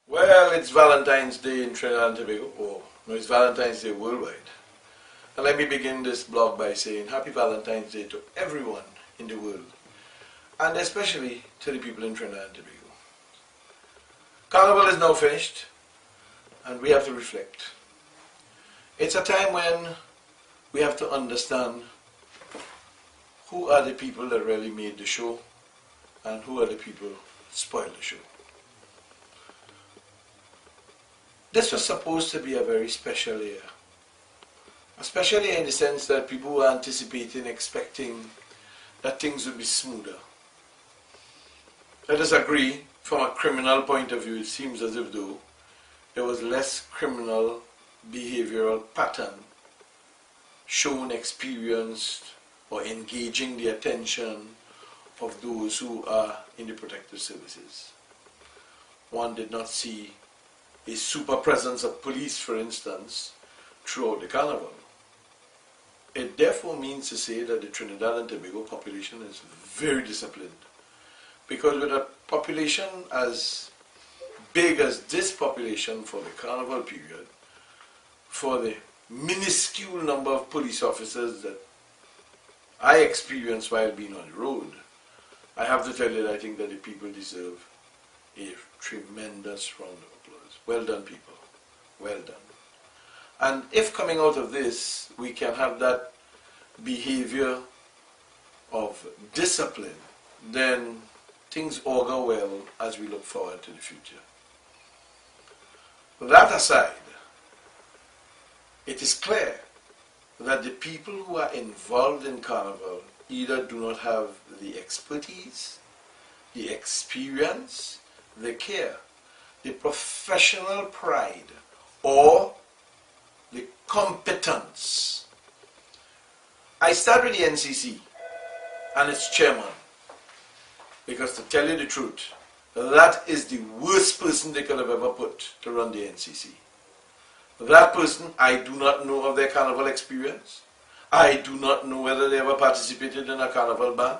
Well, it's Valentine's Day in Trinidad and Tobago. Oh, no, it's Valentine's Day worldwide. And let me begin this blog by saying Happy Valentine's Day to everyone in the world, and especially to the people in Trinidad and Tobago. Carnival is now finished, and we have to reflect. It's a time when we have to understand who are the people that really made the show, and who are the people that spoiled the show. This was supposed to be a very special year. A special year in the sense that people were anticipating, expecting that things would be smoother. Let us agree, from a criminal point of view, it seems as if though there was less criminal behavioral pattern shown, experienced, or engaging the attention of those who are in the protective services. One did not see a super presence of police, for instance, throughout the carnival. It therefore means to say that the Trinidad and Tobago population is very disciplined. Because with a population as big as this population for the carnival period, for the minuscule number of police officers that I experienced while being on the road, I have to tell you that I think that the people deserve a tremendous round of applause. Well done, people. Well done. And if coming out of this, we can have that behavior of discipline, then things augur well as we look forward to the future. That aside, it is clear that the people who are involved in Carnival either do not have the expertise, the experience, the care, the professional pride, or the competence. I start with the NCC and its chairman, because to tell you the truth, that is the worst person they could have ever put to run the NCC. That person, I do not know of their carnival experience. I do not know whether they ever participated in a carnival band.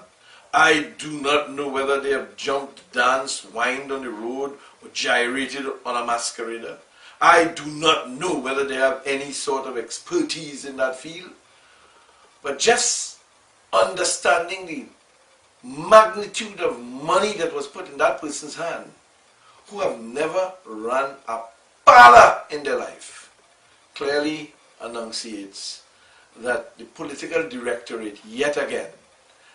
I do not know whether they have jumped, danced, whined on the road, or gyrated on a masquerader. I do not know whether they have any sort of expertise in that field. But just understanding the magnitude of money that was put in that person's hand, who have never run a parlor in their life, clearly enunciates that the political directorate yet again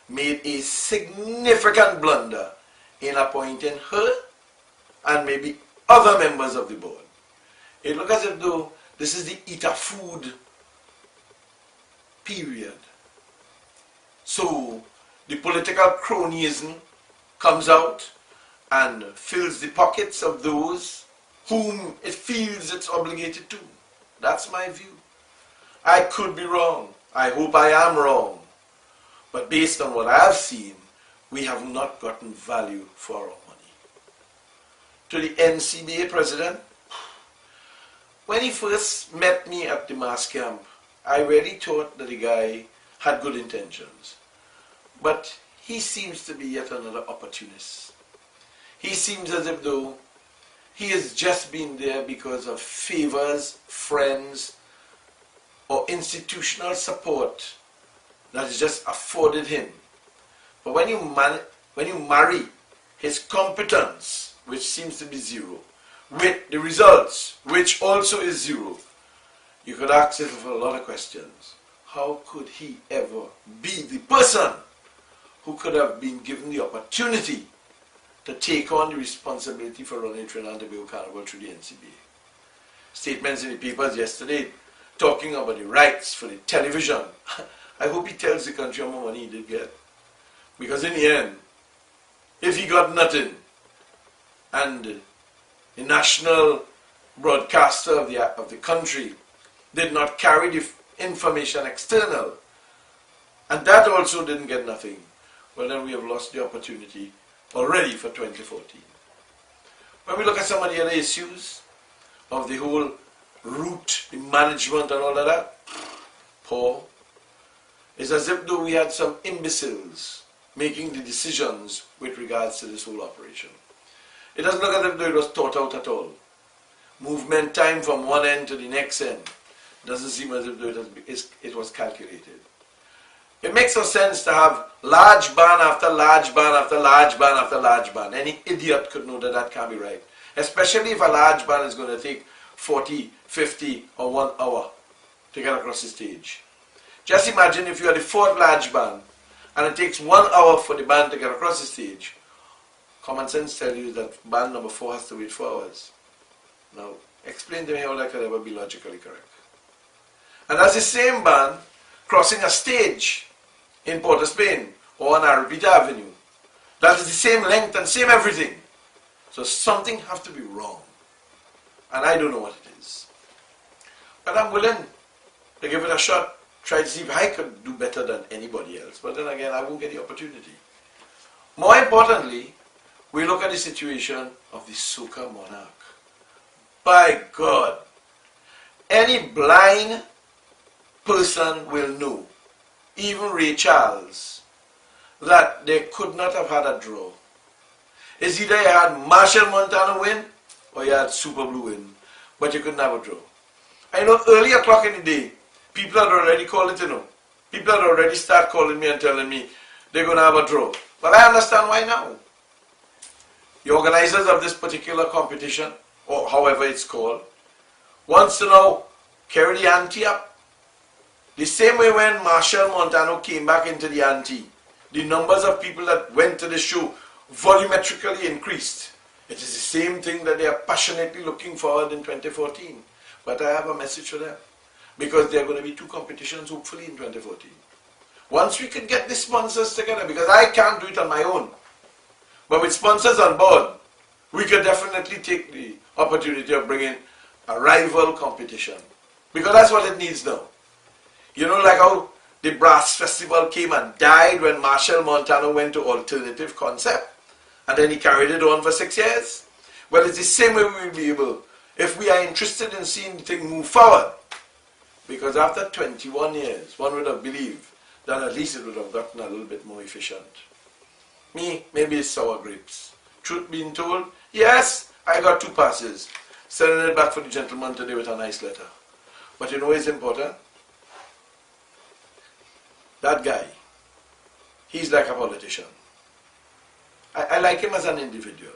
made a significant blunder in appointing her and maybe other members of the board. It looks as if though this is the eat a food period. So the political cronyism comes out and fills the pockets of those whom it feels it's obligated to. That's my view. I could be wrong. I hope I am wrong. But based on what I've seen, we have not gotten value for our money. To the NCBA president, when he first met me at the mass camp, I really thought that the guy had good intentions. But he seems to be yet another opportunist. He seems as if though he has just been there because of favors, friends, or institutional support that is just afforded him. But when you marry his competence, which seems to be zero, with the results, which also is zero, you could ask yourself a lot of questions. How could he ever be the person who could have been given the opportunity to take on the responsibility for running Trinidad and Tobago Carnival through the NCBA? Statements in the papers yesterday talking about the rights for the television. I hope he tells the country how much money he did get. Because in the end, if he got nothing, and the national broadcaster of the country did not carry the information external, and that also didn't get nothing, well then we have lost the opportunity already for 2014. When we look at some of the other issues of the whole route, the management and all of that, poor. It's as if though we had some imbeciles making the decisions with regards to this whole operation. It doesn't look as if it was thought out at all. movement time from one end to the next end. Doesn't seem as if it was calculated. It makes no sense to have large ban after large ban after large ban after large ban. Any idiot could know that that can't be right. Especially if a large ban is going to take 40, 50 or 1 hour to get across the stage. Just imagine if you are the fourth large band and it takes 1 hour for the band to get across the stage. Common sense tells you that band number 4 has to wait 4 hours. Now, explain to me how that could ever be logically correct. And that's the same band crossing a stage in Port of Spain or on Arabita Avenue. That is the same length and same everything. So something has to be wrong. And I don't know what it is. But I'm willing to give it a shot, try to see if I could do better than anybody else. But then again, I won't get the opportunity. More importantly, we look at the situation of the soca monarch. By God, any blind person will know, even Ray Charles, that they could not have had a draw. It's either you had Marshall Montano win or you had Super Blue win, but you couldn't have a draw. I know early o'clock in the day, people had already called it, People had already started calling me and telling me they're going to have a draw. But I understand why now. The organizers of this particular competition, or however it's called, wants to now carry the ante up. The same way when Marshall Montano came back into the ante, the numbers of people that went to the show volumetrically increased. It is the same thing that they are passionately looking forward in 2014. But I have a message for them. Because there are going to be 2 competitions hopefully in 2014. Once we can get the sponsors together, because I can't do it on my own. But with sponsors on board, we could definitely take the opportunity of bringing a rival competition. Because that's what it needs now. You know, like how the Brass Festival came and died when Marshall Montano went to alternative concept. And then he carried it on for 6 years. Well, it's the same way we will be able, if we are interested in seeing the thing move forward. Because after 21 years, one would have believed that at least it would have gotten a little bit more efficient. Me, maybe it's sour grapes. Truth being told, yes, I got 2 passes. Sending it back for the gentleman today with a nice letter. But you know what's important? That guy, he's like a politician. I like him as an individual.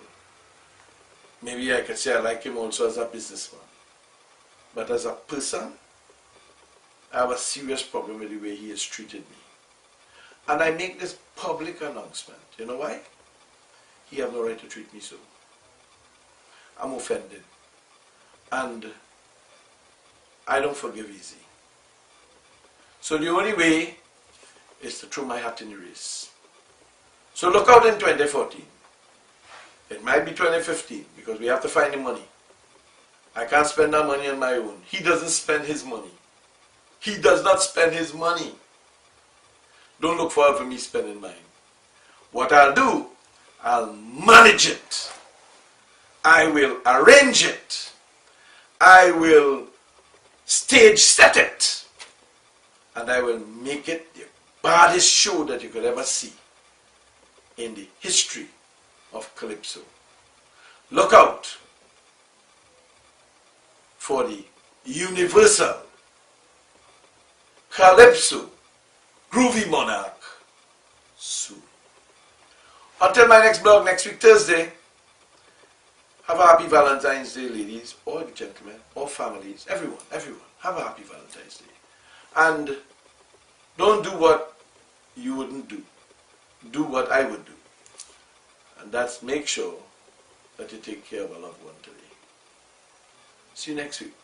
Maybe I could say I like him also as a businessman. But as a person, I have a serious problem with the way he has treated me. And I make this public announcement. You know why? He has no right to treat me so. I'm offended. And I don't forgive easy. So the only way is to throw my hat in the race. So look out in 2014. It might be 2015 because we have to find the money. I can't spend that money on my own. He doesn't spend his money. He does not spend his money. Don't look forward for me spending mine. What I'll do, I'll manage it. I will arrange it. I will stage set it. And I will make it the baddest show that you could ever see in the history of Calypso. Look out for the universal Calypso Groovy Monarch soon. Until my next blog next week Thursday, have a happy Valentine's Day, ladies, or gentlemen, or families, everyone, have a happy Valentine's Day. And don't do what you wouldn't do. Do what I would do. And that's make sure that you take care of a loved one today. See you next week.